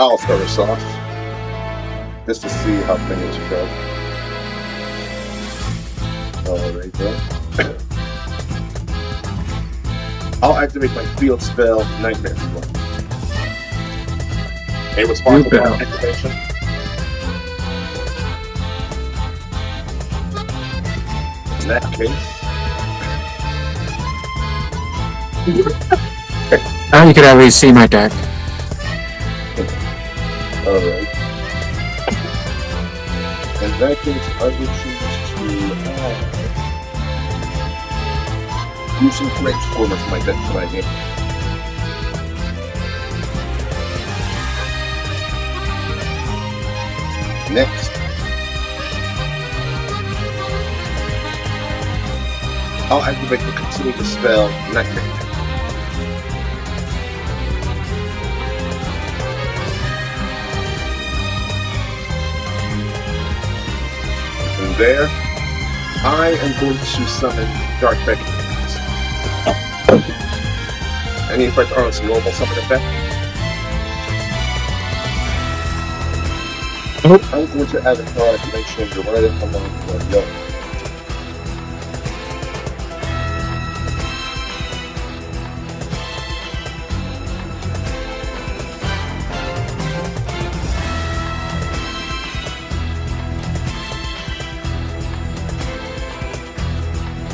I'll start us off, just to see how things go. Alright, bro. I'll activate my field spell, Nightmare. A response upon activation. In that case, Now you could at least see my deck. alright. In that case, I will choose to add Gruesome Grapes Former to my deck for my game. Next, I'll activate the continue to spell Nightmare. From there, I am going to summon Dark Beckoning. Any effect on its normal summon effect? Nope. I'm going to add a card to make sure you're right along the yellow.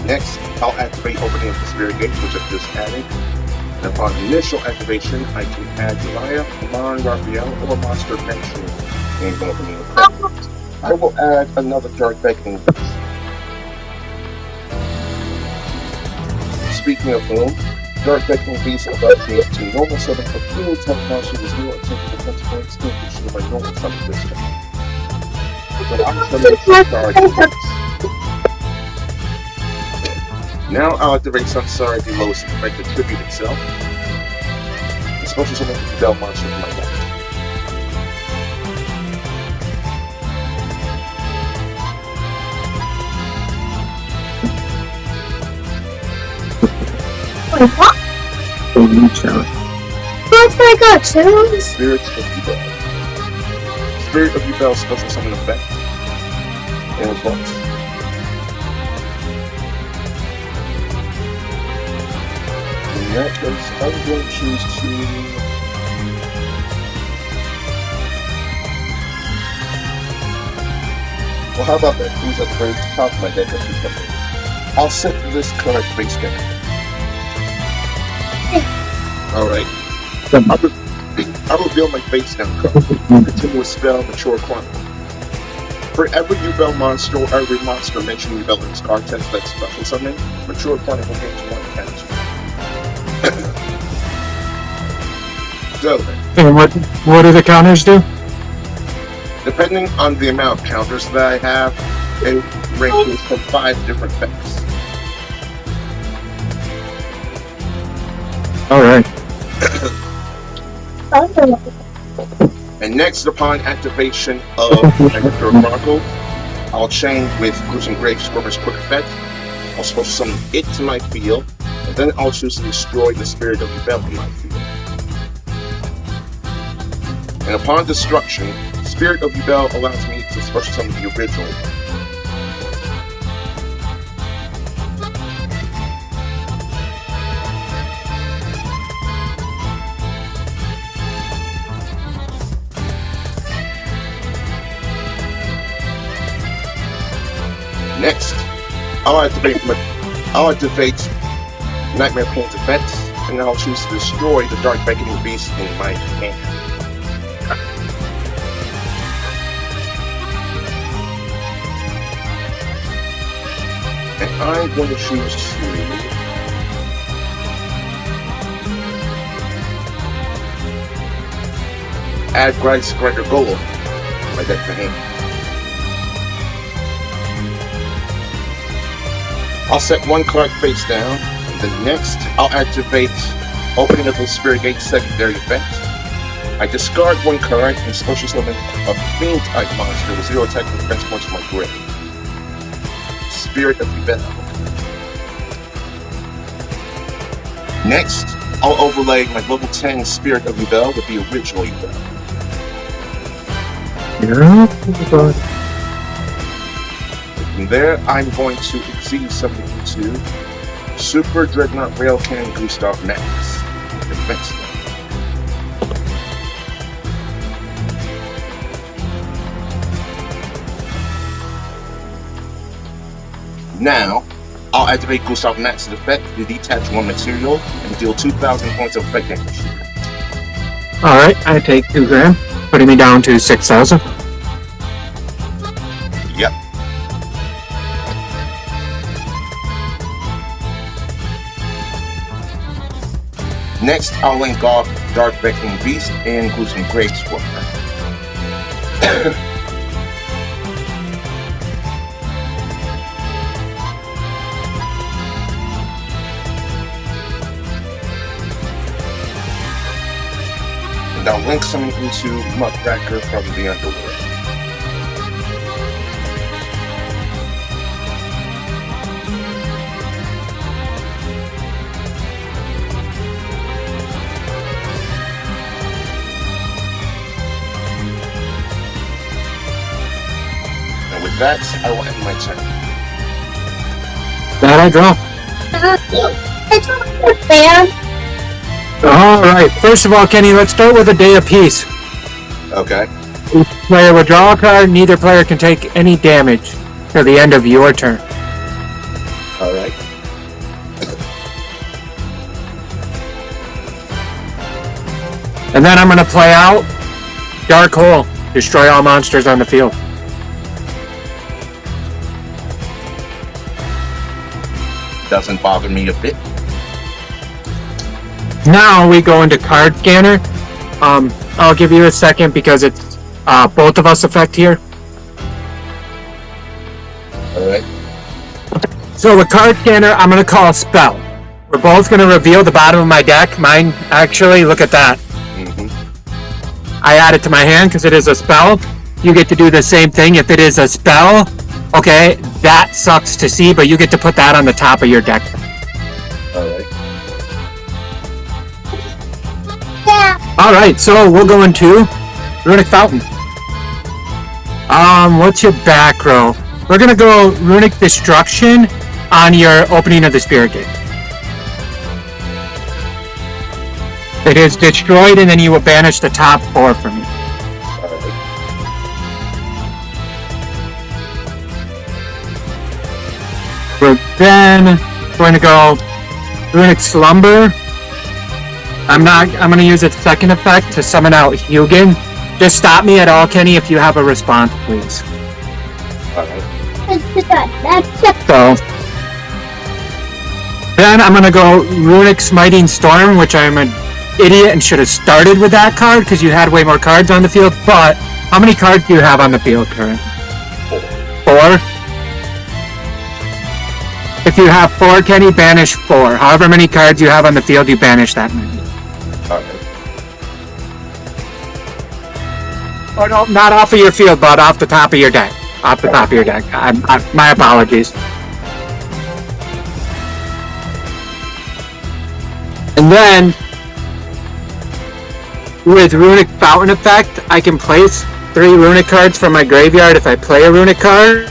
Next, I'll activate Opening of the Spirit Gate, which I've just added. And upon initial activation, I can add Uriah, Amon, Raphael, or Monster Mention in Opening of the I will add another Dark Beckoning. Speaking of whom, Dark Beckoning Beast allows me to normal summon a full type monster with 0 attempted defense points in addition to my normal summon this time. So I'm summoning Dark Beckoning. Now I'll activate Sunsari below to make the tribute itself. The special summon the Bell monster from my deck. Wait, what? What's my cartoons? Spirit of Yubel. Spirit of Yubel special summon effect. And response. In that case, I'm going to choose to well, how about that? Who's at the very top of my deck? I'll set this card face down. Alright. I'll reveal my face down card. Continuous spell, Mature Chronicle. For every Yubel monster or every monster mentioned Yubel in its card test that special summon, Mature Chronicle gains 1 counter. So then, And what do the counters do? depending on the amount of counters that I have, it ranges from 5 different effects. Alright. And next, upon activation of Mature Chronicle, I'll chain with Gruesome Grave Squirmer's quick effect. I'll special summon it to my field, and then I'll choose to destroy the Spirit of Yubel in my field. And upon destruction, Spirit of Yubel allows me to special summon the original. Next, I'll activate Nightmare Pain's effects, and I'll choose to destroy the Dark Beckoning Beast in my hand. And I'm going to choose to add Grice Grinder Golem to my deck for hand. I'll set 1 card face down, and then next I'll activate Opening of the Spirit Gate secondary effect. I discard 1 card and special summon a Fiend type monster with 0 attack and defense points from my grave. Spirit of Yubel. Next, I'll overlay my level 10 Spirit of Yubel with the original Yubel. 0. From there, I'm going to exceed something into Super Dreadnought Railcan Gustav Max. Defense. Now, I'll activate Gustav Max's effect to detach one material and deal 2,000 points of effect damage. Alright, I take 2 grand, putting me down to 6,000. Yep. Next, I'll link off Dark Beckoning Beast and Gruesome Graves for her. And I'll link something into Muckracker from the Underworld. With that, I will end my turn. That I draw. It's not fair. Alright, first of all, Kenny, let's start with a day of peace. Okay. Each player will draw a card, neither player can take any damage till the end of your turn. Alright. And then I'm going to play out Dark Hole, destroy all monsters on the field. Doesn't bother me a bit. Now we go into Card Scanner. I'll give you a second because it's both of us effect here. Alright. So with Card Scanner, I'm going to call a spell. We're both going to reveal the bottom of my deck. Mine, actually, look at that. I add it to my hand because it is a spell. You get to do the same thing if it is a spell. Okay, that sucks to see, but you get to put that on the top of your deck. Alright. Yeah. Alright, so we'll go into Runic Fountain. What's your back row? We're gonna go Runic Destruction on your opening of the Spirit Gate. It is destroyed, and then you will banish the top 4 from you. We're then going to go Runic Slumber. I'm going to use its second effect to summon out Hugin. Just stop me at all, Kenny, if you have a response, please. That's it. So, then I'm going to go Runic Smiting Storm, which I'm an idiot and should have started with that card because you had way more cards on the field. But how many cards do you have on the field currently? 4? If you have 4, Kenny, banish 4. However many cards you have on the field, you banish that many. Or no, not off of your field, but off the top of your deck. Off the top of your deck. My apologies. And then, with Runic Fountain effect, I can place 3 Runic cards from my graveyard if I play a Runic card,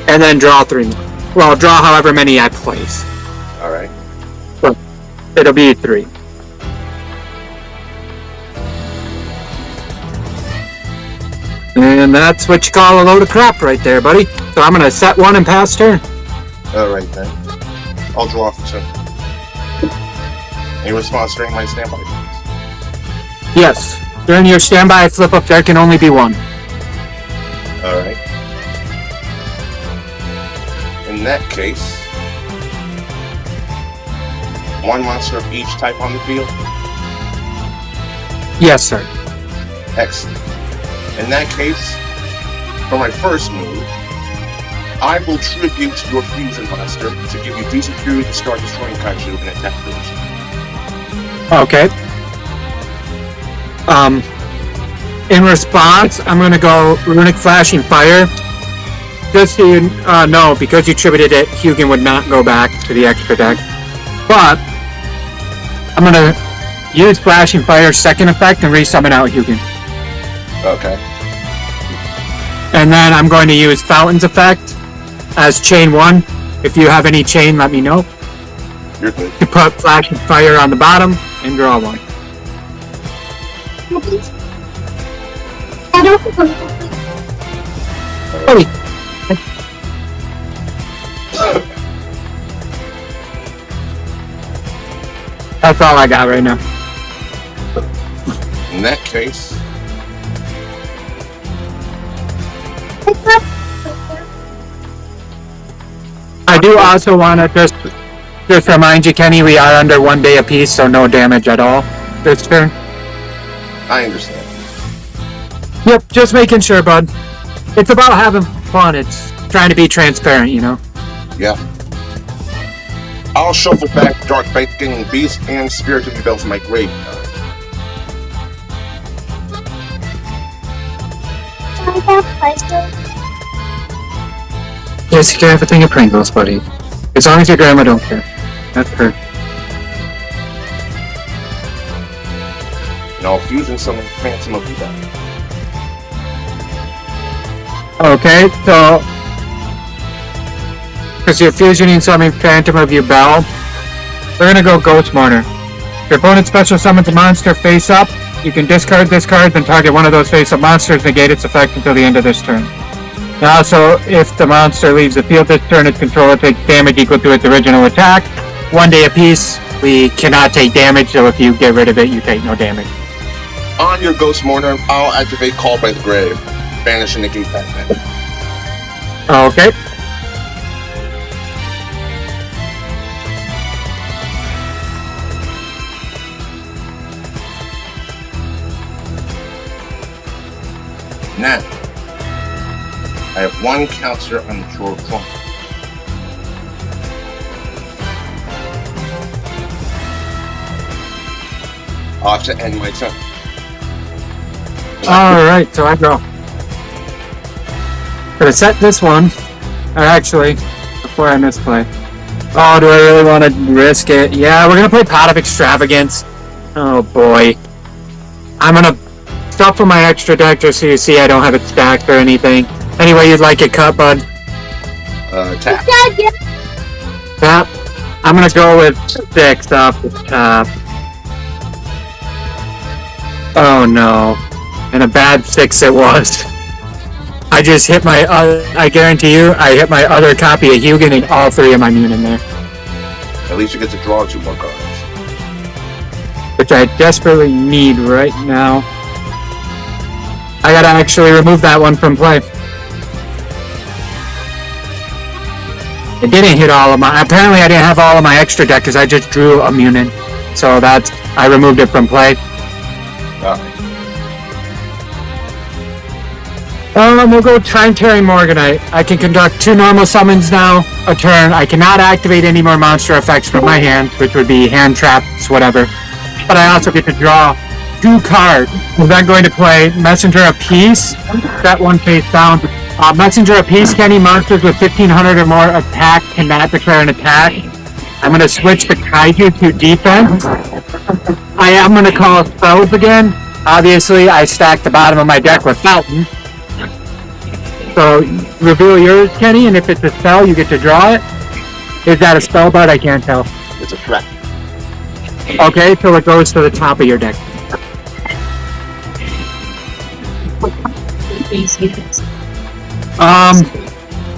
and then draw 3 more. Well, draw however many I place. Alright. So, it'll be 3. And that's what you call a load of crap right there, buddy. So I'm going to set 1 and pass turn. Alright then. I'll draw off the turn. Any response during my standby? Yes. During your standby flip up, there can only be 1. Alright. In that case, 1 monster of each type on the field? Yes, sir. Excellent. In that case, for my first move, I will tribute your fusion monster to give you decent fury to start destroying kaiju in attack position. Okay. In response, I'm going to go Runic Flashing Fire. Just so you know, because you tributed it, Hugin would not go back to the extra deck. But, I'm going to use Flashing Fire's second effect and resummon out Hugin. Okay. And then I'm going to use Fountain's Effect as chain 1. If you have any chain, let me know. You're good. You put Flashing Fire on the bottom and draw 1. Hey. That's all I got right now. In that case, I do also want to just remind you, Kenny, we are under 1 day apiece, so no damage at all this turn. I understand. Yep, just making sure, bud. It's about having fun. It's trying to be transparent, you know? Yeah. I'll shuffle back Dark Banking Beast and Spirit of the Bells in my graveyard. Yes, you can have a thing of Pringles, buddy. As long as your grandma don't care. That's her. And I'll fusion summon Phantom of the Bell. Okay, so... because you're fusioning summoning Phantom of your Bell, we're gonna go Ghost Mourner. Your opponent special summons a monster face up. You can discard this card, then target one of those face up monsters, negate its effect until the end of this turn. And also, if the monster leaves the field this turn, its controller takes damage equal to its original attack. 1 day apiece, we cannot take damage, so if you get rid of it, you take no damage. On your Ghost Mourner, I'll activate Call by the Grave. Banish and negate that man. Okay. Now, I have 1 counter on the Mature Clone. I'll have to end my turn. Alright, so I draw. Gonna set this one. Or actually, before I misplay. Oh, do I really want to risk it? Yeah, we're gonna play Pot of Extravagance. Oh boy. I'm gonna shuffle my extra deck just so you see I don't have it stacked or anything. Any way you'd like it cut, bud? Tap. Tap. I'm gonna go with 6 off the top. Oh no. And a bad 6 it was. I just hit my, I guarantee you, I hit my other copy of Hugin and all 3 of my Moon in there. At least you get to draw 2 more cards. Which I desperately need right now. I gotta actually remove that one from play. It didn't hit all of my, apparently I didn't have all of my extra deck because I just drew a Munin. So that's, I removed it from play. We'll go Time Tearing Morganite. I can conduct 2 normal summons now a turn. I cannot activate any more monster effects from my hand, which would be hand traps, whatever. But I also get to draw 2 cards. I'm then going to play Messenger of Peace. Set 1 face down. Messenger of Peace, Kenny, monsters with 1500 or more attack cannot declare an attack. I'm going to switch the Kaiju to defense. I am going to call spells again. Obviously, I stacked the bottom of my deck with Fountain. So, reveal yours, Kenny, and if it's a spell, you get to draw it. Is that a spell, bud? I can't tell. It's a threat. Okay, so it goes to the top of your deck.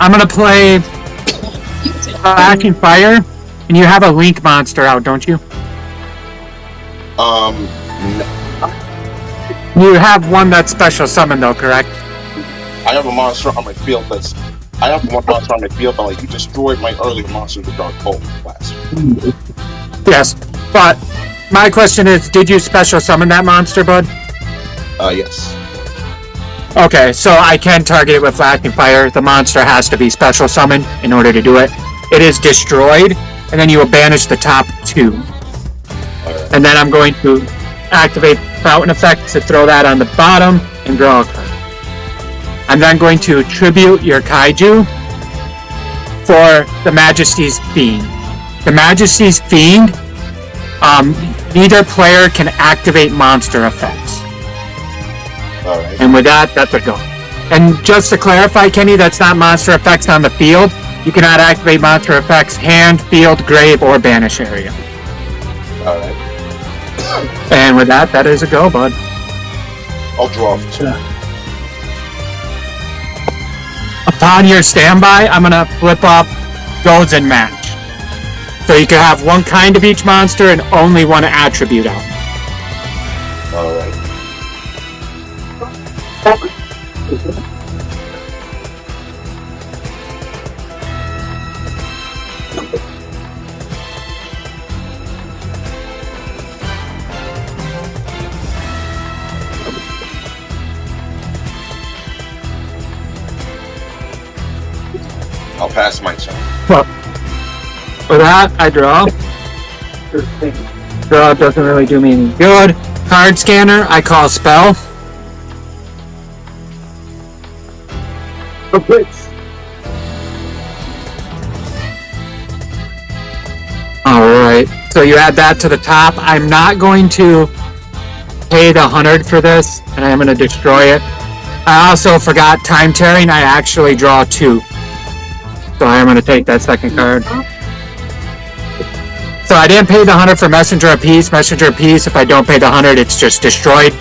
I'm gonna play Flashing Fire, and you have a Link monster out, don't you? No. You have one that's special summon, though, correct? I have a monster on my field that's... I have 1 monster on my field, but like, you destroyed my earlier monster with Dark Bolt last. Yes, but my question is, did you special summon that monster, bud? Yes. Okay, so I can target it with Flashing Fire. The monster has to be special summoned in order to do it. It is destroyed, and then you will banish the top 2. Right. And then I'm going to activate Fountain Effect to throw that on the bottom and draw a card. I'm then going to tribute your Kaiju for the Majesty's Fiend. The Majesty's Fiend, neither player can activate monster effects. Alright. And with that, that's a go. And just to clarify, Kenny, that's not monster effects on the field. You cannot activate monster effects hand, field, grave, or banish area. All right. And with that, that is a go, bud. I'll draw for 2. Upon your standby, I'm gonna flip up goes and match. So you can have one kind of each monster and only one attribute out. All right. I'll pass my turn. Well, for that, I draw. Draw doesn't really do me any good. Card scanner, I call spell. Alright, so you add that to the top. I'm not going to pay the 100 for this, and I'm going to destroy it. I also forgot time tearing. I actually draw 2. So I'm going to take that second card. So I didn't pay the 100 for Messenger of Peace. Messenger of Peace, if I don't pay the 100, it's just destroyed.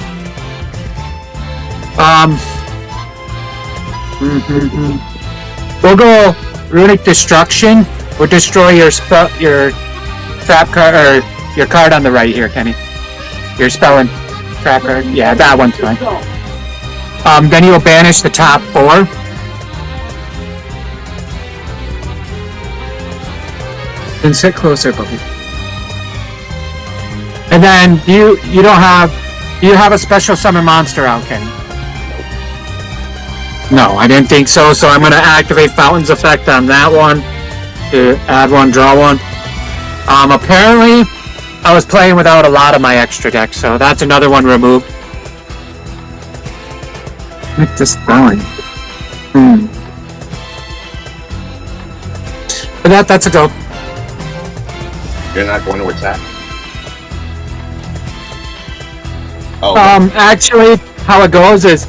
We'll go Runic Destruction. We'll destroy your trap card, or your card on the right here, Kenny. Your spell and trap card. Yeah, that one's fine. Then you'll banish the top 4. And sit closer, puppy. And then do you have a special summon monster out, Kenny? No, I didn't think so. So I'm gonna activate Fountain's Effect on that one to add 1, draw 1. Apparently I was playing without a lot of my extra deck, so that's another one removed. Make this going. But that's a go. You're not going to attack? Oh. Actually, how it goes is,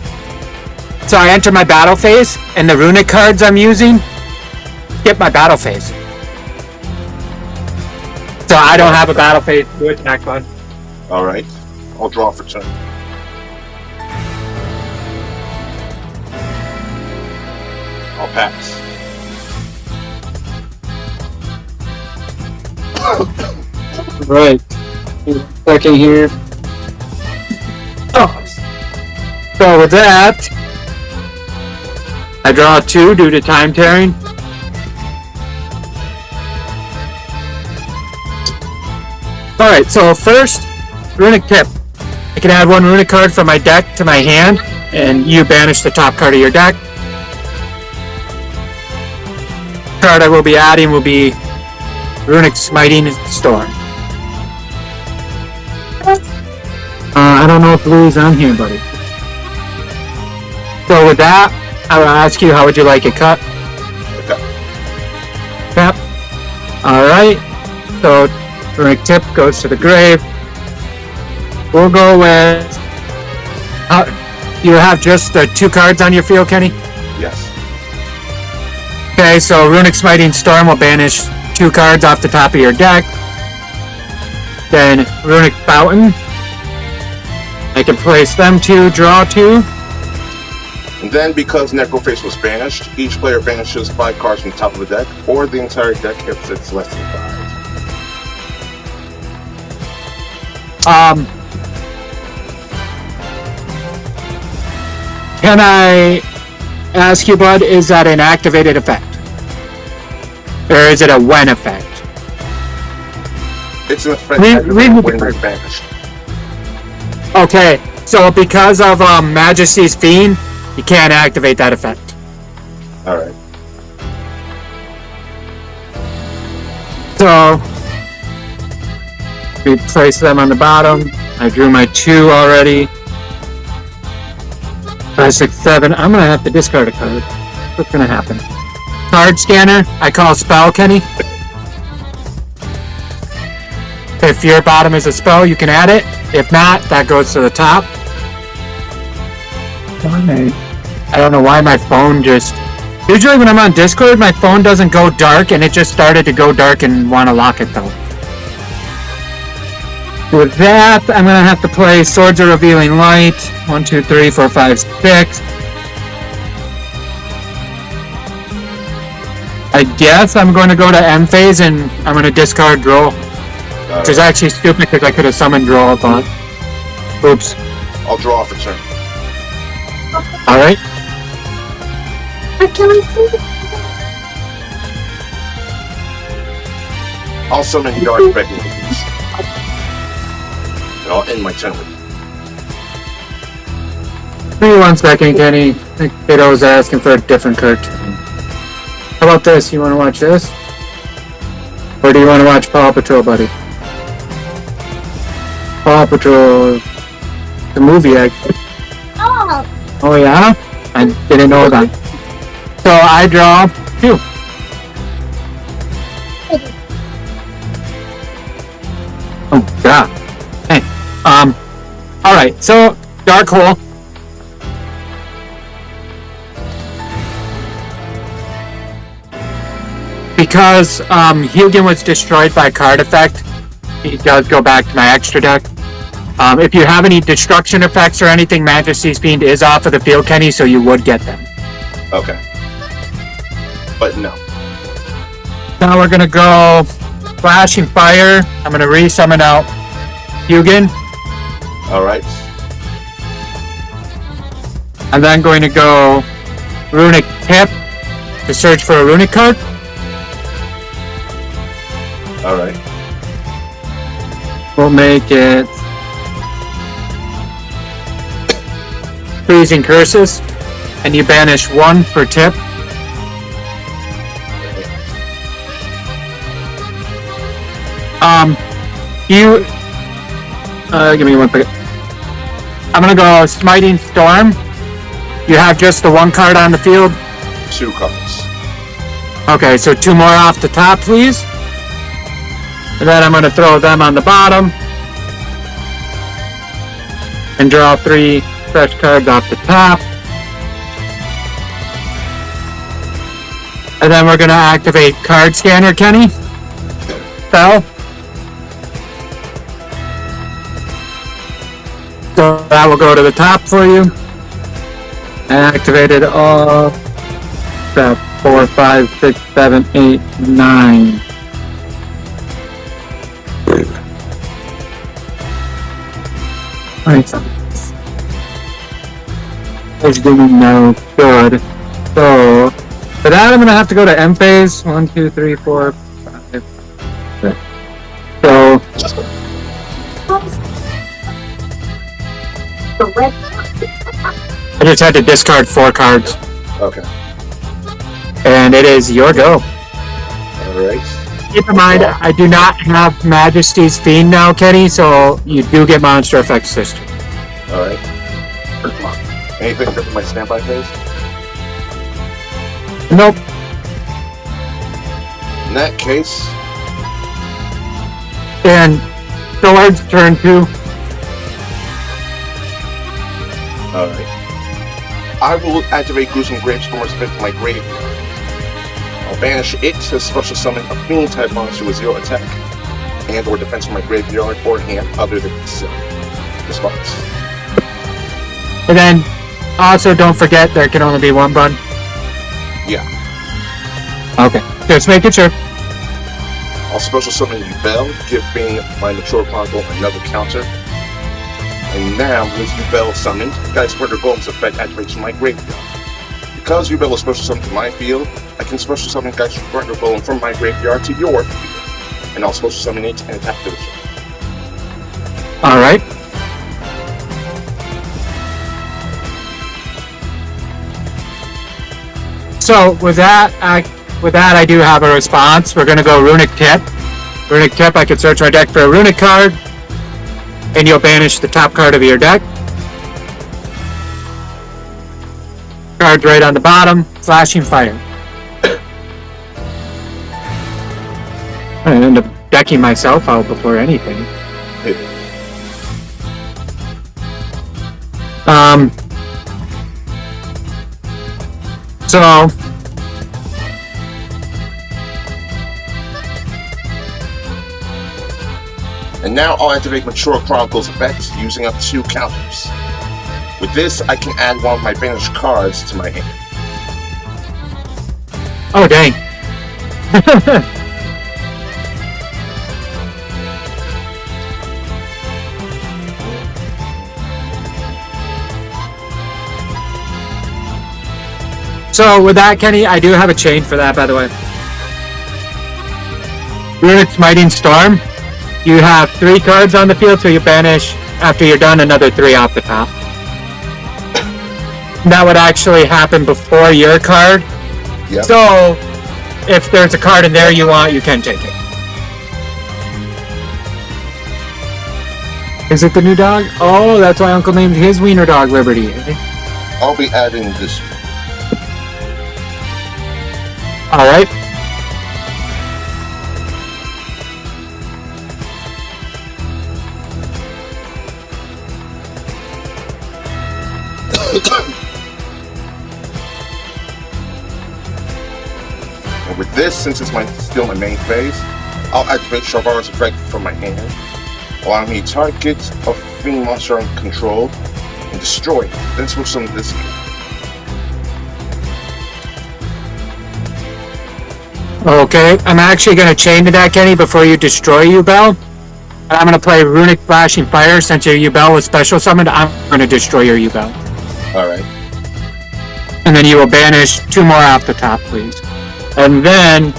so I enter my battle phase, and the runic cards I'm using skip my battle phase. So I don't have a battle phase to attack, bud. All right. I'll draw for turn. I'll pass. Right. Second here. Oh. So with that, I draw 2 due to time tearing. Alright, so first, runic tip. I can add 1 runic card from my deck to my hand, and you banish the top card of your deck. The card I will be adding will be Runic Smiting Storm. I don't know if Blue's on here, buddy. So with that, I will ask you, how would you like it cut? Tap. Alright. So, Runic Tip goes to the grave. We'll go with... you have just the 2 cards on your field, Kenny? Yes. Okay, so Runic Smiting Storm will banish 2 cards off the top of your deck. Then Runic Fountain. I can place them 2, draw 2. And then, because Necroface was banished, each player banishes 5 cards from the top of the deck, or the entire deck if it's less than 5. Can I ask you, bud, is that an activated effect? Or is it a when effect? It's an effect when you're banished. Okay, so because of Majesty's Fiend, you can't activate that effect. Alright. So, we place them on the bottom. I drew my 2 already. 5, 6, 7. I'm gonna have to discard a card. What's gonna happen? Card scanner. I call spell, Kenny. If your bottom is a spell, you can add it. If not, that goes to the top. Alright. I don't know why my phone just... Usually when I'm on Discord, my phone doesn't go dark, and it just started to go dark and want to lock it though. With that, I'm going to have to play Swords of Revealing Light. 1, 2, 3, 4, 5, 6. I guess I'm going to go to end phase and I'm going to discard Droll. Which is actually stupid because I could have summoned Droll, but... Oops. I'll draw off a turn. Alright. I'll summon Dark Regulators. And I'll end my turn with you. Give me 1 second, Kenny. I think Kiddo's asking for a different cartoon. How about this? You want to watch this? Or do you want to watch Paw Patrol, buddy? Paw Patrol... The movie, actually. Oh, yeah? I didn't know that. So I draw 2. Oh, God. Hey. Alright, so Dark Hole. Because Hugin was destroyed by card effect, he does go back to my extra deck. If you have any destruction effects or anything, Majesty's Fiend is off of the field, Kenny, so you would get them. Okay. But no. Now we're gonna go Flashing Fire. I'm gonna re-summon out Hugin. Alright. I'm then going to go Runic Tip to search for a Runic card. Alright. We'll make it Freezing Curses, and you banish 1 per tip. Give me 1 second. I'm gonna go Smiting Storm. You have just the 1 card on the field? 2 cards. Okay, so 2 more off the top, please. And then I'm gonna throw them on the bottom. And draw 3 fresh cards off the top. And then we're gonna activate Card Scanner, Kenny. Spell. So that will go to the top for you. And activated all 4, 5, 6, 7, 8, 9. Alright, so it's doing no good. So for that I'm gonna have to go to M phase. 1, 2, 3, 4, 5, 6. So I just had to discard 4 cards. Okay. And it is your go. Alright. Keep in mind, I do not have Majesty's Fiend now, Kenny, so you do get Monster Effect Sister. Alright. Anything for my standby phase? Nope. In that case, And Swords turn 2. alright. I will activate Gruesome Gravestorm's Spit from my graveyard. I'll banish it to special summon a fiend type monster with 0 attack and or defense from my graveyard or hand other than response. And then also don't forget there can only be 1 button. Yeah. Okay. Just making sure. I'll special summon Yubel, giving my Mature Chronicle another counter. And now, with Yubel summoned, Guide Spreader Golem's effect activates from my graveyard. Because Yubel is special summoned to my field, I can special summon Guide Spreader Golem from my graveyard to your field. And I'll special summon it and attack the result. Alright. So with that I do have a response. We're gonna go Runic Tip. Runic Tip, I can search my deck for a Runic card, and you'll banish the top card of your deck. Cards right on the bottom. Flashing Fire. I end up decking myself out before anything. So, And now I'll activate Mature Chronicles effects using up 2 counters. With this, I can add one of my banished cards to my hand. oh dang. So with that, Kenny, I do have a chain for that, by the way. Runic Smiting Storm. You have 3 cards on the field, so you banish, after you're done, another 3 off the top. That would actually happen before your card. Yep. So, if there's a card in there you want, you can take it. Is it the new dog? Oh, that's why Uncle named his wiener dog Liberty. I'll be adding this. Alright. And with this, since it's still my main phase, I'll activate Sharvar's effect from my hand, allowing me to target a fiend monster I control and destroy it, then switch some of this again. Okay, I'm actually going to chain to that, Kenny, before you destroy Ubel. I'm going to play Runic Flashing Fire. Since your Ubel was special summoned, I'm going to destroy your Ubel. Alright. And then you will banish 2 more off the top, please. And then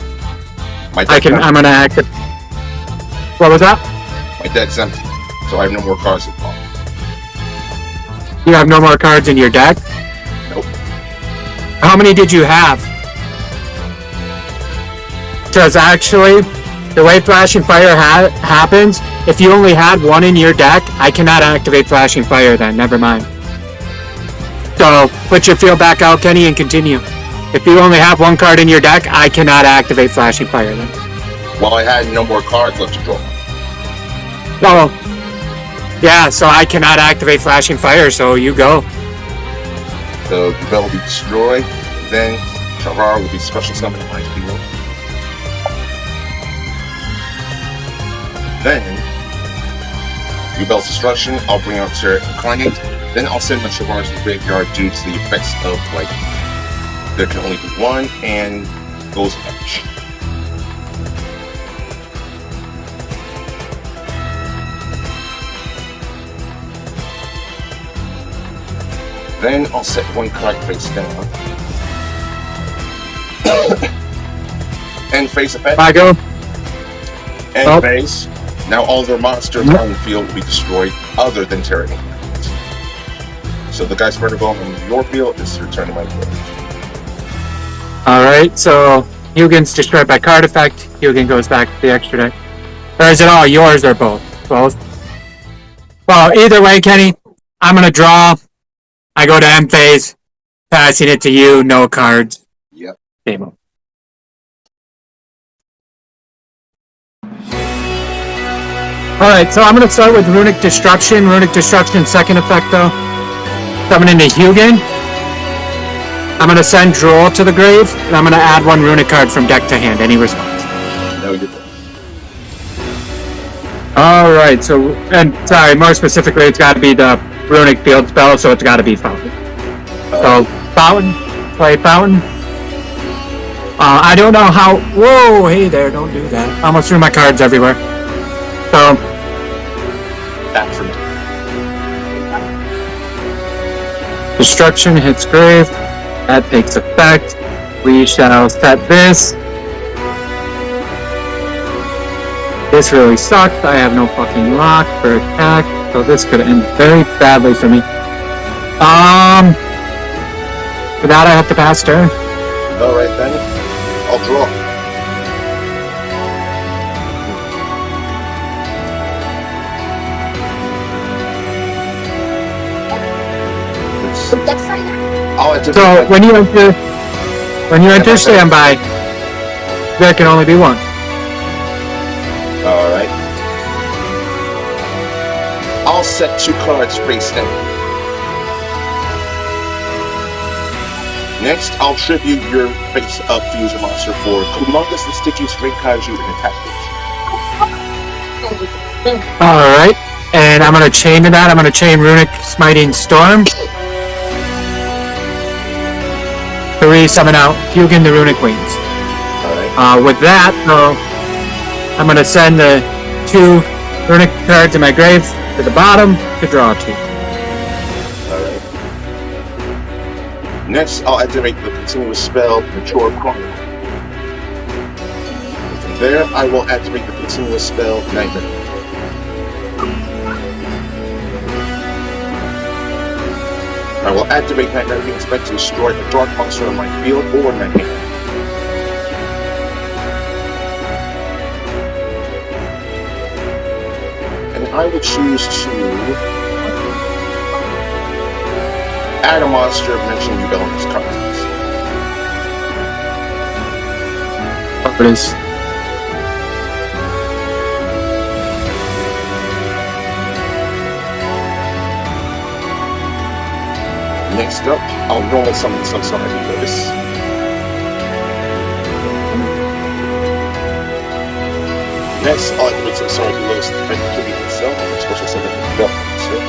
I'm going to activate. What was that? My deck's empty, so I have no more cards involved. You have no more cards in your deck? Nope. How many did you have? Because actually, the way Flashing Fire happens, if you only had 1 in your deck, I cannot activate Flashing Fire then, never mind. So, put your field back out, Kenny, and continue. If you only have 1 card in your deck, I cannot activate Flashing Fire then. Well, I had no more cards left to draw. Oh, yeah, so I cannot activate Flashing Fire, so you go. The Ubel will be destroyed, then Sharvar will be special summoned in my field. Then, Ubel's destruction, I'll bring out Terra Incarnate, then I'll send my Sharvar to the graveyard due to the effects of, like, there can only be 1, and goes edge. Then I'll set 1 card face down. End phase effect. I go. End phase. Now all their monsters on the field will be destroyed, other than Terra Incarnate. So the guy's murder golem on your field is to return to my field. Alright, so Hugin's destroyed by card effect. Hugin goes back to the extra deck. Or is it all yours or both? Both? Well, either way, Kenny, I'm gonna draw. I go to end phase, passing it to you, no cards. Yep. Game over. Alright, so I'm going to start with Runic Destruction. Runic Destruction, second effect though. Coming into Hugin. I'm going to send Droll to the grave, and I'm going to add 1 Runic card from deck to hand. Any response? No, you're good. Alright, so, and sorry, more specifically, it's got to be the Runic Field spell, so it's got to be Fountain. So, Fountain, play Fountain. I don't know how, whoa, hey there, don't do that. I almost threw my cards everywhere. So, Back from Destruction hits grave. That takes effect. We shall set this. This really sucks. I have no fucking lock for attack, so this could end very badly for me. For that I have to pass turn. Alright then, I'll draw. So when you enter standby, there can only be 1. Alright. I'll set 2 cards face down. Next, I'll tribute your face-up fusion monster for Humongous the Sticky String Kaiju in attack phase. Alright, and I'm gonna chain to that. I'm gonna chain Runic Smiting Storm. 3, summon out Hugin the Runic Wings. Alright. With that, though, I'm gonna send the 2 Runic cards in my grave to the bottom to draw 2. Alright. Next, I'll activate the continuous spell, Mature Chronicle. And from there, I will activate the continuous spell, Nightmare. I will activate Nightmare being expected to destroy a dark monster on my field or in my hand. And I will choose to add a monster mentioning you in this contest. What is? Next up, I'll normal summon some sort of Lotus. Next, I'll activate some sort of Lotus to activate itself, special summon the belt monster.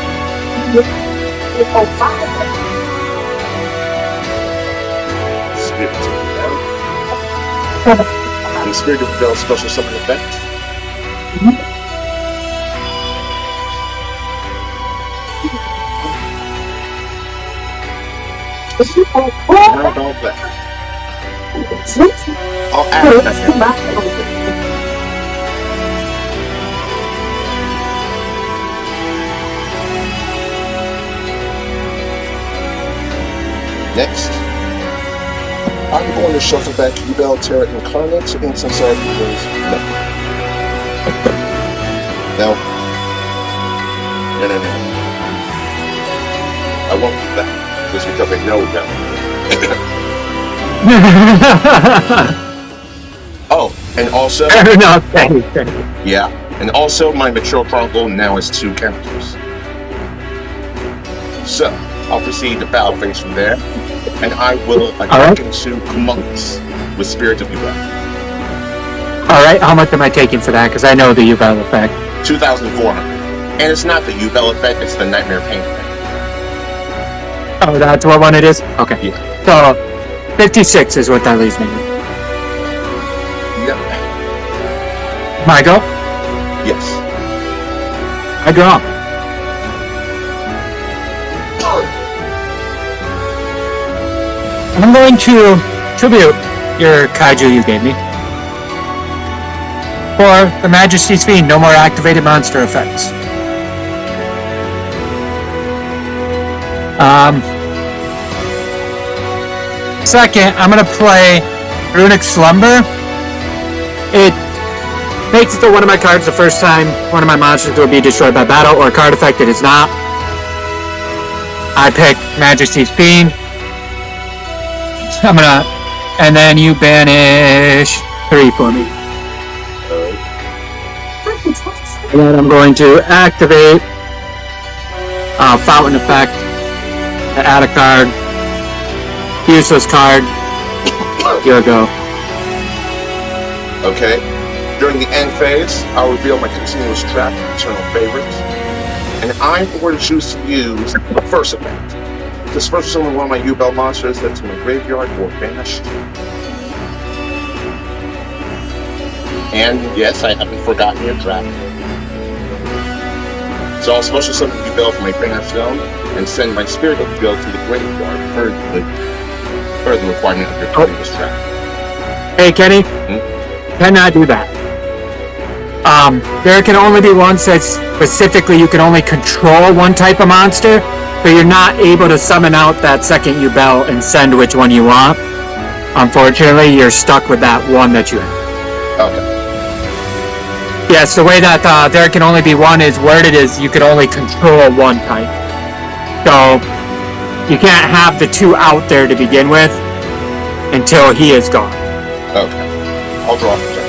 Spirit of the Bell. And Spirit of the Bell special summon effect. How about that? I'll add that. Next, I'm going to shuffle back Ubel Terra Incarnate and Samsara Eagles. No. No. I won't do that. Just because I know them. Oh, and also... No, thank you. Yeah, and also my Mature Chronicle now has 2 counters. So, I'll proceed to battle phase from there, and I will attack into Humongous with Spirit of Ubel. Alright, how much am I taking for that? Because I know the Ubel effect. 2,400. And it's not the Ubel effect, it's the Nightmare Pain effect. Oh, that's what one it is? Okay. Yeah. So, 56 is what that leaves me with. Yep. My go? Yes. I draw. I'm going to tribute your kaiju you gave me. For the Majesty's Fiend, no more activated monster effects. Second, I'm going to play Runic Slumber. It makes it so one of my cards the first time one of my monsters will be destroyed by battle, or a card effect it is not. I pick Majesty's Fiend. And then you banish 3 for me. And then I'm going to activate Fountain Effect to add a card. Useless card. Here we go. Okay. During the end phase, I'll reveal my continuous trap, Eternal Favorites. And I'm going to choose to use the first effect. Disperse summon one of my Ubel monsters that's in my graveyard or banished. And yes, I haven't forgotten your trap. So I'll special summon Ubel from my banished zone and send my Spirit of Ubel to the graveyard per the requirement of your continuous trap. Hey, Kenny. Cannot do that. There can only be one that specifically you can only control one type of monster, but you're not able to summon out that second Ubel and send which one you want. Unfortunately, you're stuck with that one that you have. Okay. Yes, the way that there can only be one is worded is you can only control one type. So, you can't have the 2 out there to begin with until he is gone. Okay. I'll draw for turn.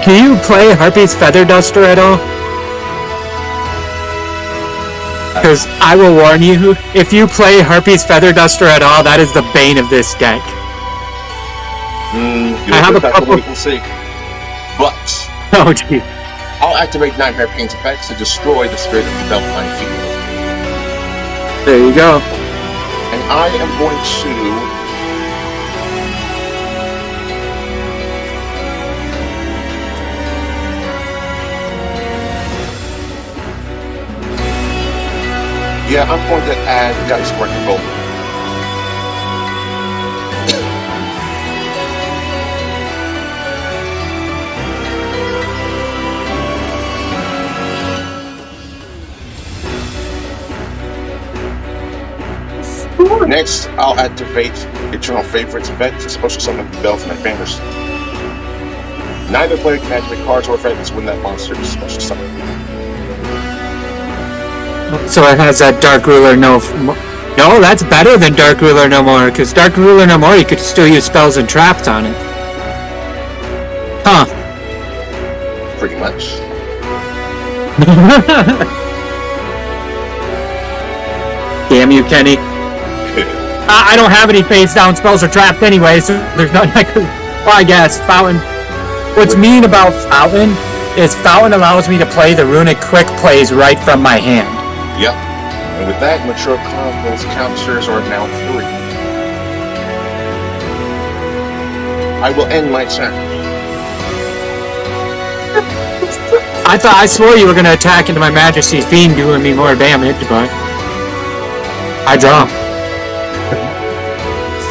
Can you play Harpy's Feather Duster at all? Because I will warn you, if you play Harpy's Feather Duster at all, that is the bane of this deck. I have a couple. We can see. But Oh, gee. I'll activate Nightmare Pain's effects to destroy the Spirit of Rebel on my field. There you go. And I am going to... Yeah, I'm going to add Dice Working Gold. Next, I'll activate Eternal Favorites effect to special summon Bell from my banners. Neither player can activate cards or effects when that monster is special summoned. So it has that Dark Ruler no, that's better than Dark Ruler no more, because Dark Ruler no more, you could still use spells and traps on it. Huh. Pretty much. Damn you, Kenny. I don't have any face down spells or traps anyway, so there's nothing I could... Well, I guess, Fountain. What's mean about Fountain is Fountain allows me to play the Runic Quick Plays right from my hand. Yep. And with that, Mature Chronicles counters are now 3. I will end my turn. I swore you were going to attack into my Majesty's Fiend, doing me more damage, but... I draw.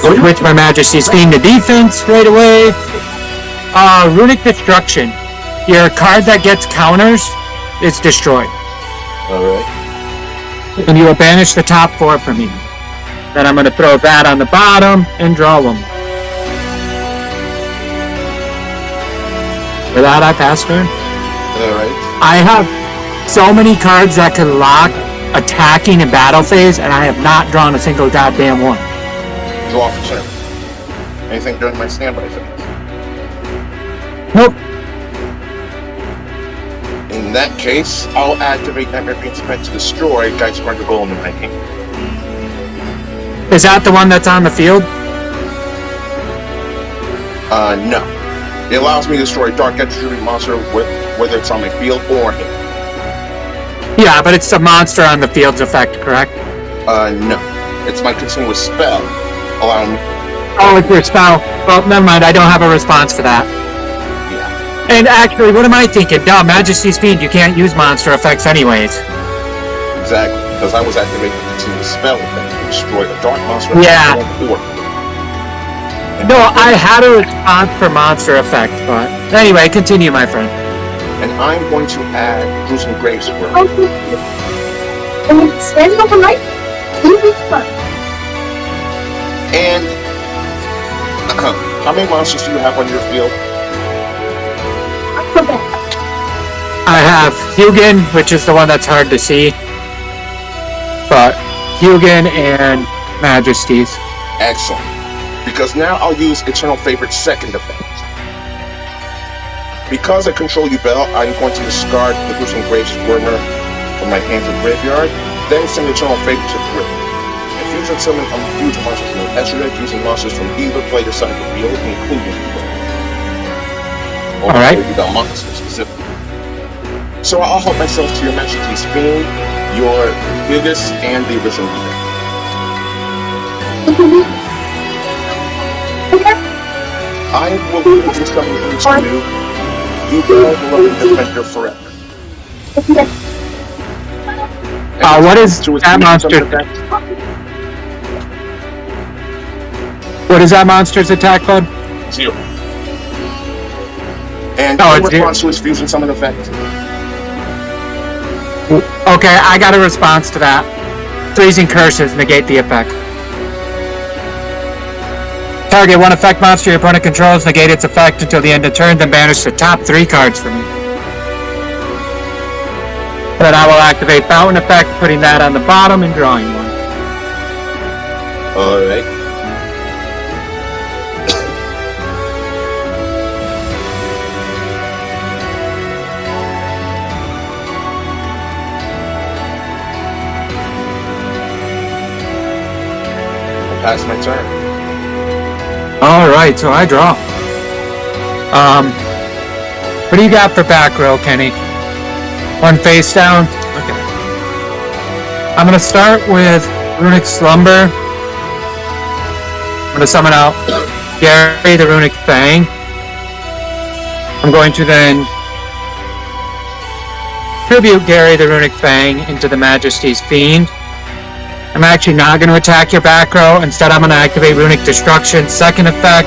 Switch my Majesty's Fiend to defense right away. Runic Destruction. Your card that gets counters is destroyed. Alright. And you will banish the top 4 for me. Then I'm going to throw that on the bottom and draw them. For that, I pass turn. Alright. I have so many cards that can lock attacking in battle phase, and I have not drawn a single goddamn one. Draw for turn. Anything during my standby phase? Nope. In that case, I'll activate Nightmare Pain's effect to destroy Dice Working Gold in my hand. Is that the one that's on the field? No. It allows me to destroy Dark Entry monster whether it's on my field or hand. Yeah, but it's a monster on the field's effect, correct? No. It's my continuous spell, allowing me... Oh, it's your spell. Well, never mind, I don't have a response for that. Yeah. And actually, what am I thinking? Duh, Majesty's Fiend, you can't use monster effects anyways. Exactly, because I was activating the continuous spell effect to destroy a dark monster. Yeah. No, I had a response for monster effect, but... Anyway, continue, my friend. And I'm going to add Gruesome Grave Squirrel. And it's standing overnight. And how many monsters do you have on your field? I have Hugin, which is the one that's hard to see. But Hugin and Majesties. Excellent. Because now I'll use Eternal Favorite's second effect. Because I control you, Bell, I'm going to discard the Gruesome Grave Squirmer from my hand to the graveyard, then send Eternal Favorite to the grave. And fusion summon future monsters from the extra deck using monsters from either player side of the field, including you. Alright. Bell monsters specifically. So I'll help myself to your Majesty's Fiend, your biggest, and the original leader. I will fusion summon each of you. You will love the defender forever. What is that monster? What is that monster's attack code? 0. And Oh, in it's response to his fusion summon effect. Okay, I got a response to that. Freezing Curses negate the effect. Target one effect monster your opponent controls, negate its effect until the end of turn, then banish the top 3 cards from you. Then I will activate Fountain effect, putting that on the bottom and drawing one. Alright. pass my turn. Alright, so I draw. What do you got for back row, Kenny? One face down? Okay. I'm gonna start with Runic Slumber. I'm gonna summon out Gary the Runic Fang. I'm going to then tribute Gary the Runic Fang into the Majesty's Fiend. I'm actually not going to attack your back row. Instead, I'm going to activate Runic Destruction, second effect,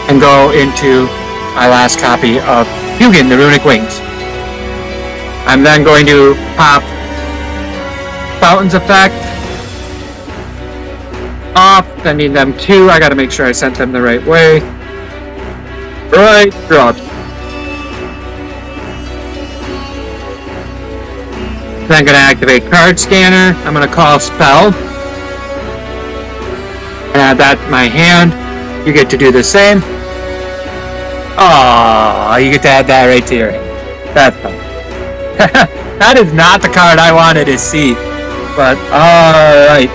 and go into my last copy of Hugin, the Runic Wings. I'm then going to pop Fountain's effect off, sending them 2. I got to make sure I sent them the right way. Right, draw. Then I'm going to activate Card Scanner. I'm going to call Spell. Add that to my hand. You get to do the same. Oh, you get to add that right to your hand. That's fun. That is not the card I wanted to see. But, alright.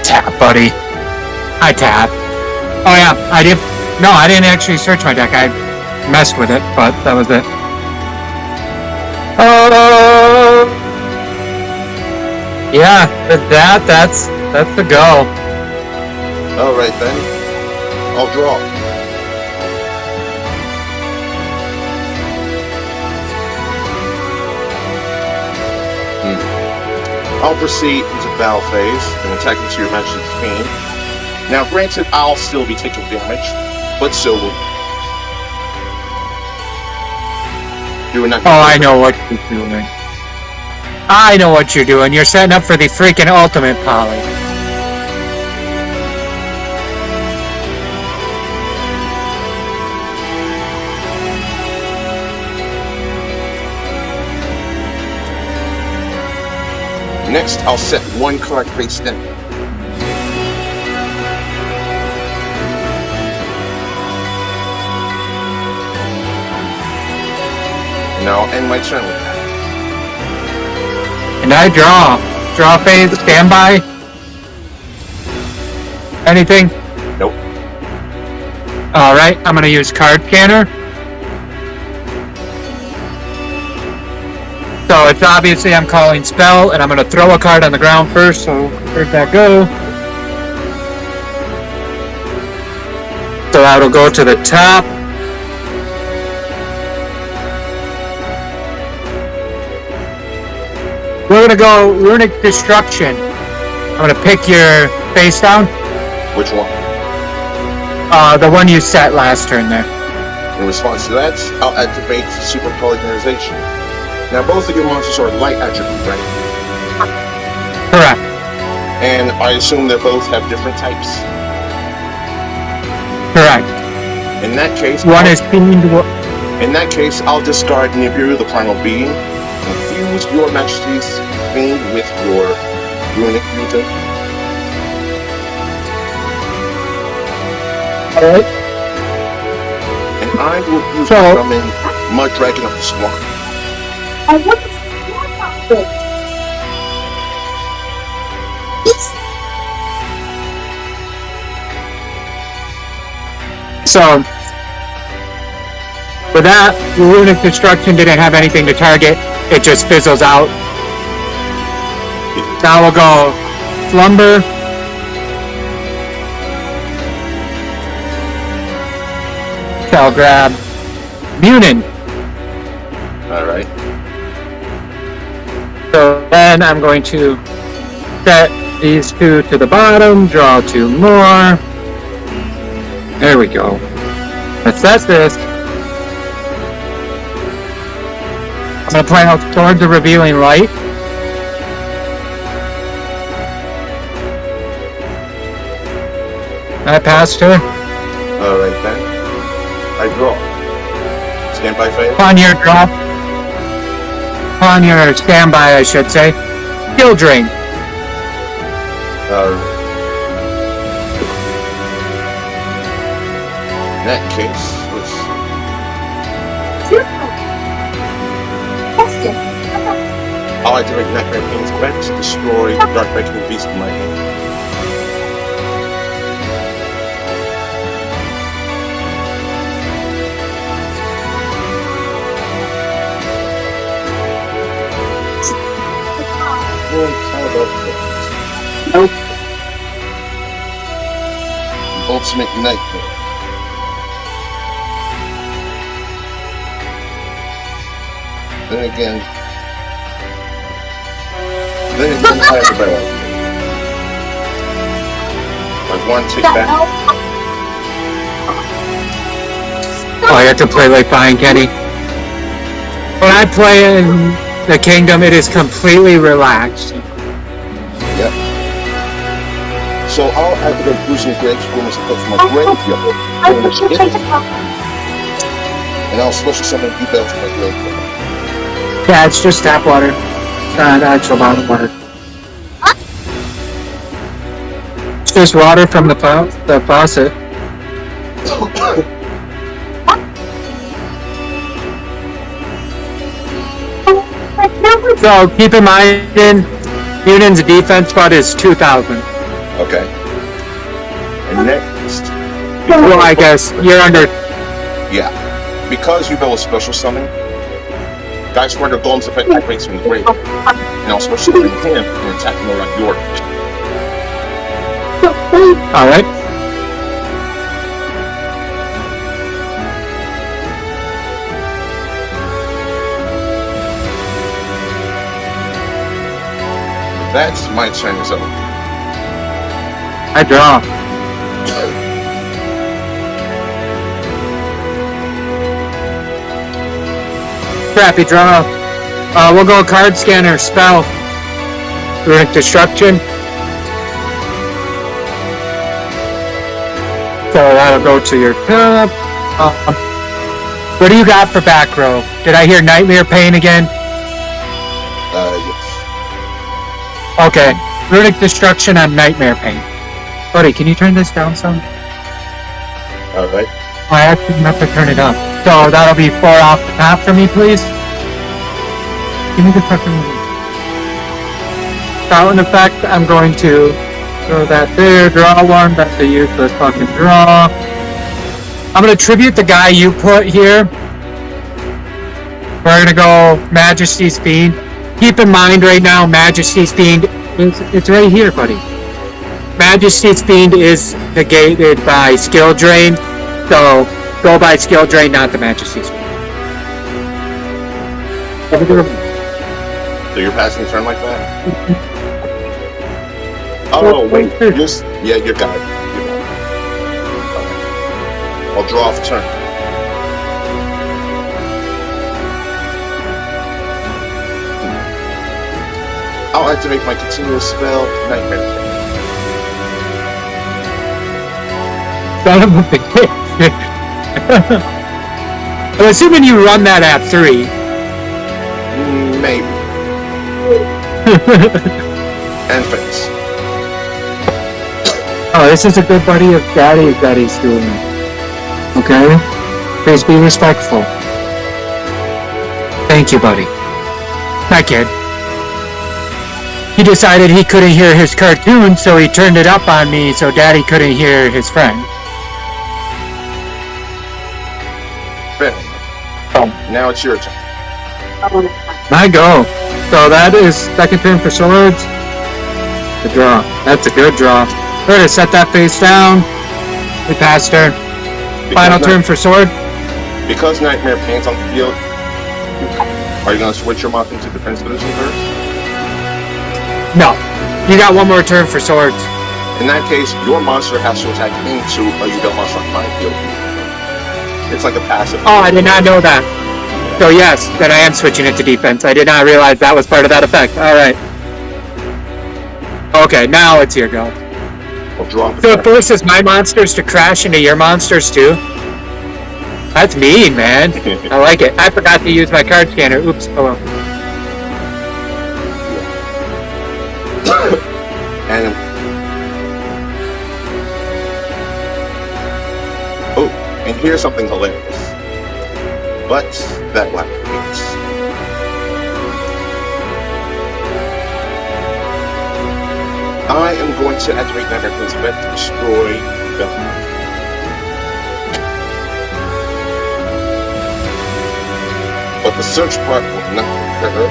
Tap, buddy. I tap. Oh yeah, I did. No, I didn't actually search my deck. I messed with it, but that was it. Oh, yeah, that's the go. All right then, I'll draw. I'll proceed into battle phase and attack into your Majesty's Fiend. Now, granted, I'll still be taking damage, but so will you. Oh, I know what you're doing. I know what you're doing. You're setting up for the freaking ultimate poly. Next, I'll set 1 card face down. And I'll end my turn with that. And I draw. Draw phase, standby. Anything? Nope. Alright, I'm gonna use Card Scanner. So it's obviously I'm calling Spell, and I'm gonna throw a card on the ground first, so where'd that go? So that'll go to the top. We're gonna go Runic Destruction. I'm gonna pick your face down. Which one? The one you set last turn there. In response to that, I'll activate Super Polygonization. Now, both of your monsters are light attribute, right? Correct. And I assume they both have different types. Correct. In that case, One is Fiend. In that case, I'll discard Nibiru, the Primal Being, and fuse your Majesty's Fiend with your Runic Fusion. Alright. And I will use So- summon Mud Dragon of the Swamp. I want to see about this. So, for that, Runic Destruction didn't have anything to target. It just fizzles out. Now we'll go Slumber. I'll grab Munin. Alright. So then I'm going to set these 2 to the bottom, draw 2 more. There we go. Let's set this. I'm going to play out Sword the Revealing Light. I passed her. Alright then. I draw. Standby phase. Upon your drop. Upon your standby, I should say. Skill Drain. In that case, let's... I'll activate Nightmare Pain's event to destroy the Dark Vegetable Beast in my hand. Nope. Ultimate Nightmare. Then again, I have a better idea. Like one take back. Oh, I have to play like fine, Kenny. When I play in the Kingdom, it is completely relaxed. Yep. So I'll activate Bruising Grave Squirmers to put from my graveyard. And I'll special summon a few bells from my graveyard. Yeah, it's just tap water. It's not actual bottled water. It's just water from the faucet. So keep in mind, Union's defense spot is 2,000. Okay. And next. Well, I guess you're under. Yeah. Because you build a special summon, Guys Squander Golem's effect activates from the grave. And I'll special summon him and attack him around your. Alright. That's my turn, so. I draw. Crappy draw. We'll go card scanner, spell. Runic Destruction. So that'll go to your cup. What do you got for back row? Did I hear Nightmare Pain again? Yes. Okay. Runic Destruction on Nightmare Pain. Buddy, can you turn this down some? Alright. I actually meant to turn it up. So that'll be 4 off the top for me, please. Give me the fucking fountain effect. I'm going to throw that there, draw one. That's a useless fucking draw. I'm gonna tribute the guy you put here. We're gonna go Majesty's Fiend. Keep in mind right now, Majesty's Fiend it's right here, buddy. Majesty's Fiend is negated by Skill Drain, so go by Skill Drain, not the Majesty's Fiend. So you're passing the turn like that? Oh, wait. Yeah, you're got it. I'll draw off turn. I'll activate my continuous spell, Nightmare Pain. Son of a bitch. I'm assuming you run that at 3. Maybe. And face. Oh, this is a good buddy of Daddy's doing it. Okay? Please be respectful. Thank you, buddy. Hi, kid. He decided he couldn't hear his cartoon, so he turned it up on me so Daddy couldn't hear his friend. Fair. Oh. Now it's your turn. My go. So that is second turn for swords. The draw. That's a good draw. We're gonna set that face down. We pass turn. Final turn for sword. Because Nightmare Pain's on the field, are you gonna switch your monster into defense position first? No. You got one more turn for swords. In that case, your monster has to attack into a Yu-Gi-Oh monster on my field. It's like a passive. Oh, I did not know that. So yes, then I am switching it to defense. I did not realize that was part of that effect. Alright. Okay, now it's your go. I'll draw. So it forces my monsters to crash into your monsters too? That's mean, man. I like it. I forgot to use my card scanner. Oops. Oh well. And oh, and here's something hilarious. But that black beats. I am going to activate Nightmare Queen's event to destroy Belmont. But the search part will not occur.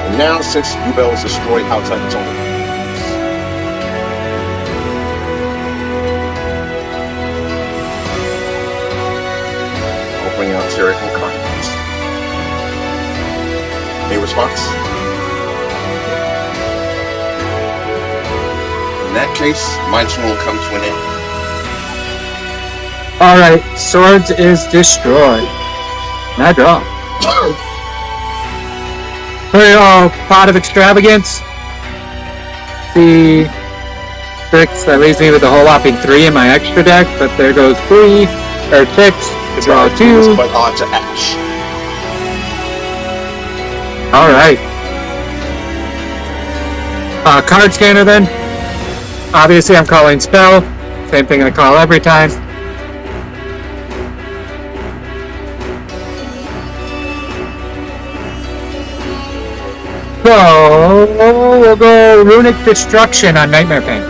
And now, since Yubel is destroyed outside its own limits, I'll bring out Terry from Carnage. A response? In that case, my turn will come to an end. Alright, Swords is destroyed. Now draw. Here Pot of Extravagance. The 6, that leaves me with a whole whopping 3 in my extra deck, but there goes 3, or 6, to draw 2. But on to Ash. Alright. Card scanner then. Obviously I'm calling spell. Same thing I call every time. So we'll go Runic Destruction on Nightmare Pain.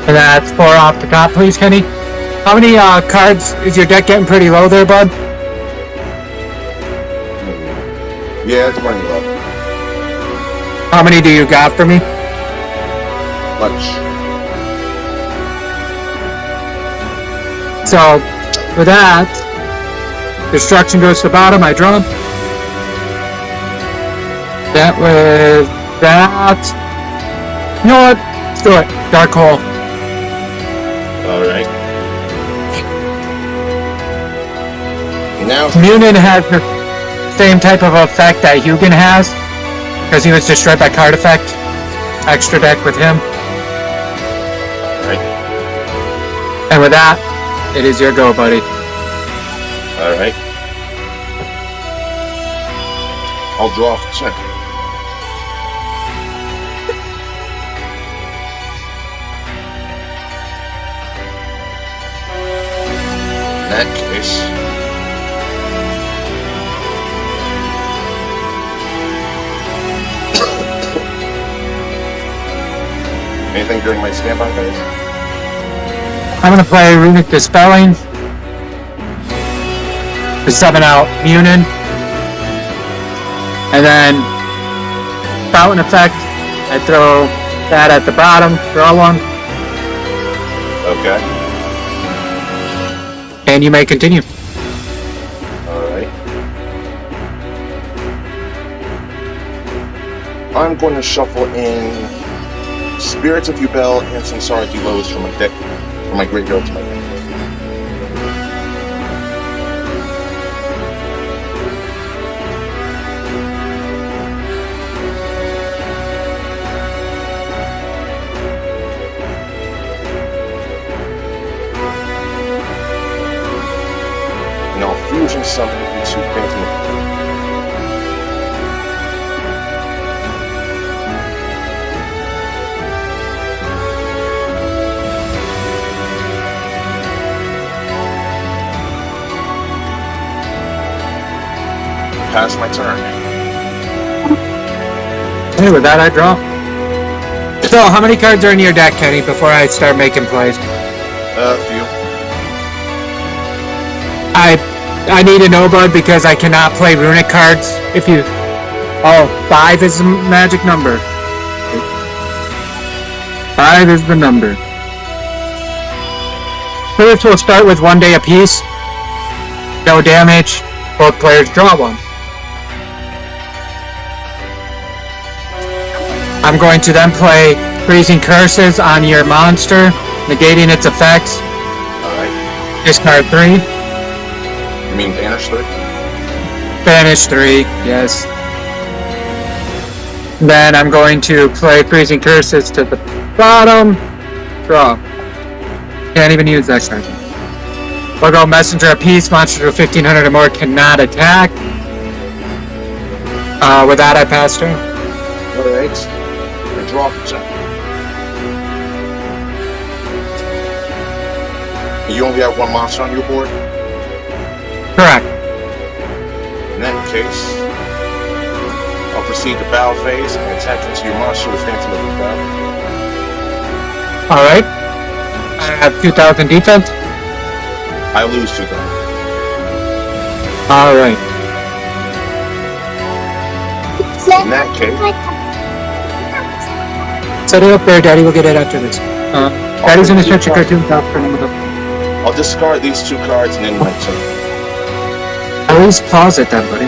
And that's 4 off the top, please, Kenny. How many cards is your deck getting pretty low there, bud? Yeah, it's running low. How many do you got for me? Much. So, with that, Destruction goes to the bottom, I draw. That was that. You know what? Let's do it. Dark Hole. Alright. Now, Munin has the same type of effect that Hugin has, because he was destroyed by card effect. Extra deck with him. alright. And with that, it is your go, buddy. Alright. I'll draw for check. In that case, anything during my standby phase? I'm gonna play Runic Dispelling to summon out Munin. And then Fountain Effect, I throw that at the bottom, draw 1, Okay. and you may continue. Alright. I'm going to shuffle in Spirits of Yubel and Samsara Delos from my deck, from my graveyard to my deck. And I'll fusion summon into Phantom. Pass my turn. Hey, with that I draw. So, how many cards are in your deck, Kenny, before I start making plays? A few. I need to know, bud, because I cannot play Runic cards if you... Oh, 5 is the magic number. 5 is the number. First, we'll start with 1 day apiece. No damage. Both players draw 1. I'm going to then play Freezing Curses on your monster, negating its effects. Alright. Discard 3. You mean Banish 3? Banish 3, yes. Then I'm going to play Freezing Curses to the bottom. Draw. Can't even use that card. We'll go Messenger of Peace. Monsters with 1500 or more cannot attack. With that, I pass turn. Alright. I draw for check. You only have 1 monster on your board? Correct. In that case, I'll proceed to battle phase and attack into your monster with Phantom of the Battle. Alright. I have 2,000 defense. I lose 2,000. Alright. In that case, Set it up there, Daddy. We'll get it after this. Daddy's gonna stretch your cartoon top for him. I'll discard these 2 cards and then my turn. Always pause it then, buddy.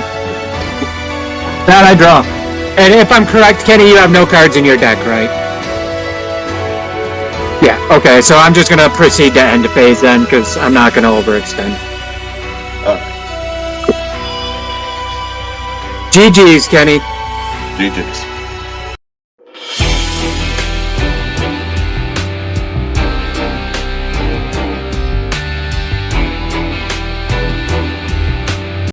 That I draw. And if I'm correct, Kenny, you have no cards in your deck, right? Yeah, okay, so I'm just gonna proceed to end the phase then, because I'm not gonna overextend. GG's, Kenny. GG's.